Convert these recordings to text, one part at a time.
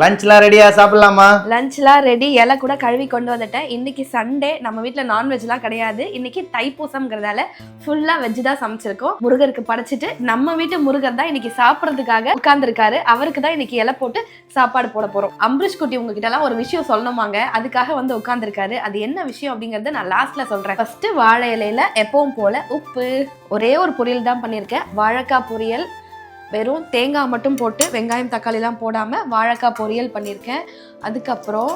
லஞ்ச்லாம் ரெடியா சாப்பிடலாமா? லஞ்ச்லாம் ரெடி, இலை கூட கழுவி கொண்டு வந்துட்டேன். இன்னைக்கு சண்டே, நம்ம வீட்டில் நான்வெஜ்லாம் கிடையாது. இன்னைக்கு தைப்பூசம்ங்கிறதால ஃபுல்லாக வெஜ் தான் சமைச்சிருக்கோம். முருகருக்கு படைச்சிட்டு நம்ம வீட்டு முருகர் தான் இன்னைக்கு சாப்பிட்றதுக்காக உட்கார்ந்துருக்காரு. அவருக்கு தான் இன்னைக்கு இலை போட்டு சாப்பாடு போட போறோம். அம்பரீஷ் குட்டி உங்ககிட்டலாம் ஒரு விஷயம் சொல்லணுமாங்க, அதுக்காக வந்து உட்கார்ந்துருக்காரு. அது என்ன விஷயம் அப்படிங்கறத நான் லாஸ்ட்ல சொல்றேன். ஃபர்ஸ்ட் வாழை இலையில எப்பவும் போல உப்பு, ஒரே ஒரு பொரியல் தான் பண்ணியிருக்கேன். வாழைக்காய் பொரியல், வெறும் தேங்காய் மட்டும் போட்டு வெங்காயம் தக்காளிலாம் போடாமல் வாழைக்காய் பொரியல் பண்ணியிருக்கேன். அதுக்கப்புறம்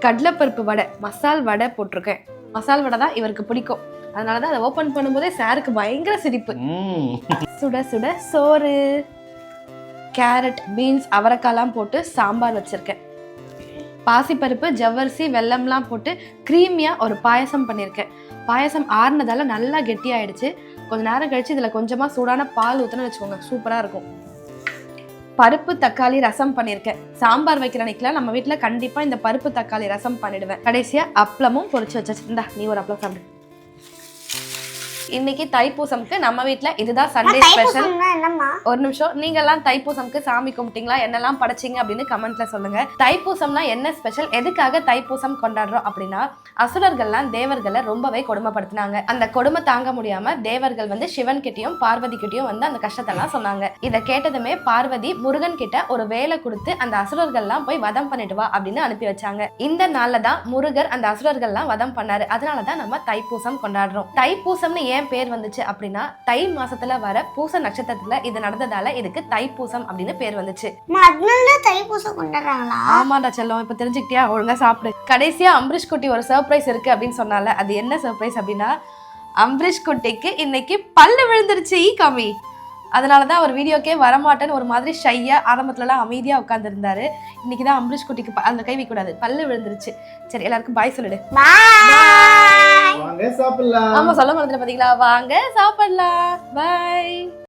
கடலைப்பருப்பு வடை, மசால் வடை போட்டிருக்கேன். மசால் வடை தான் இவருக்கு பிடிக்கும், அதனால தான் அதை ஓப்பன் பண்ணும்போதே சாருக்கு பயங்கர சிரிப்பு. சுட சுட சோறு, கேரட், பீன்ஸ், அவரைக்காய்லாம் போட்டு சாம்பார் வச்சுருக்கேன். பாசிப்பருப்பு, ஜவ்வரிசி, வெல்லம்லாம் போட்டு க்ரீமியாக ஒரு பாயசம் பண்ணியிருக்கேன். பாயசம் ஆறுனதால நல்லா கெட்டியாயிடுச்சு. கொஞ்ச நேரம் கழிச்சு இதில் கொஞ்சமாக சூடான பால் ஊற்றுன்னு வச்சுக்கோங்க, சூப்பராக இருக்கும். பருப்பு தக்காளி ரசம் பண்ணியிருக்கேன். சாம்பார் வைக்கிற அன்னைக்கெல்லாம் நம்ம வீட்டில் கண்டிப்பாக இந்த பருப்பு தக்காளி ரசம் பண்ணிடுவேன். கடைசியாக அப்பளமும் பொரிச்சு வச்சாச்சு. இந்தா நீ ஒரு அப்பளம் சாப்பிடு. இன்னைக்கு தைப்பூசம்க்கு நம்ம வீட்ல இதுதான் சண்டே ஸ்பெஷல். ஒரு நிமிஷம், நீங்க எல்லாம் தைப்பூசம்க்கு சாமி கும்பிட்டீங்களா, என்னெல்லாம் படைச்சிங்க அப்படின்னு கமெண்ட்ல சொல்லுங்க. தைப்பூசம்னா என்ன ஸ்பெஷல், எதுக்காக தைப்பூசம் கொண்டாடுறோம் அப்படின்னா, அசுரர்கள்லாம் தேவர்களை ரொம்பவே கொடுமைப்படுத்தினாங்க. அந்த கொடுமை தாங்க முடியாம தேவர்கள் வந்து சிவன் கிட்டயும் பார்வதி கிட்டயும் வந்து அந்த கஷ்டத்தெல்லாம் சொன்னாங்க. இதை கேட்டதுமே பார்வதி முருகன் கிட்ட ஒரு வேலை கொடுத்து அந்த அசுரர்கள்லாம் போய் வதம் பண்ணிட்டு வா அப்படின்னு அனுப்பி வச்சாங்க. இந்த நாள்ல தான் முருகர் அந்த அசுரர்கள்லாம் வதம் பண்ணாரு. அதனாலதான் நம்ம தைப்பூசம் கொண்டாடுறோம். தைப்பூசம்னு ஏன் பேர் வந்துச்சு அப்படின்னா, தை மாசத்துல வர பூச நட்சத்திரத்துல இது நடந்ததால இதுக்கு தைப்பூசம் அப்படின்னு பேர் வந்துச்சு. தைப்பூசம் கொண்டாடுறாங்களா? ஆமாடா செல்லம், இப்ப தெரிஞ்சுக்கிட்டியா? ஒழுங்கா சாப்பிடு. கடைசியா அம்பரீஷ் குட்டி ஒரு சர்ப்ரைஸ் இருக்கு அப்படின்னு சொன்னால, அது என்ன சர்ப்ரைஸ் அப்படின்னா, அம்பரீஷ் குட்டிக்கு இன்னைக்கு பல்லு விழுந்துருச்சு. காமி, அதனாலதான் அவர் வீடியோக்கே வரமாட்டேன்னு ஒரு மாதிரி ஷையா ஆரம்பத்துலலாம் அமைதியா உட்கார்ந்துருந்தாரு. இன்னைக்குதான் அம்பரீஷ் குட்டிக்கு அந்த கை வைக்கூடாது, பல்லு விழுந்துருச்சு. சரி, எல்லாருக்கும் பாய் சொல்லிடு. வாங்க சாப்பிடலாம். ஆமா, சொல்ல மாதிரி பாத்தீங்களா? வாங்க சாப்பிடலாம். பாய்.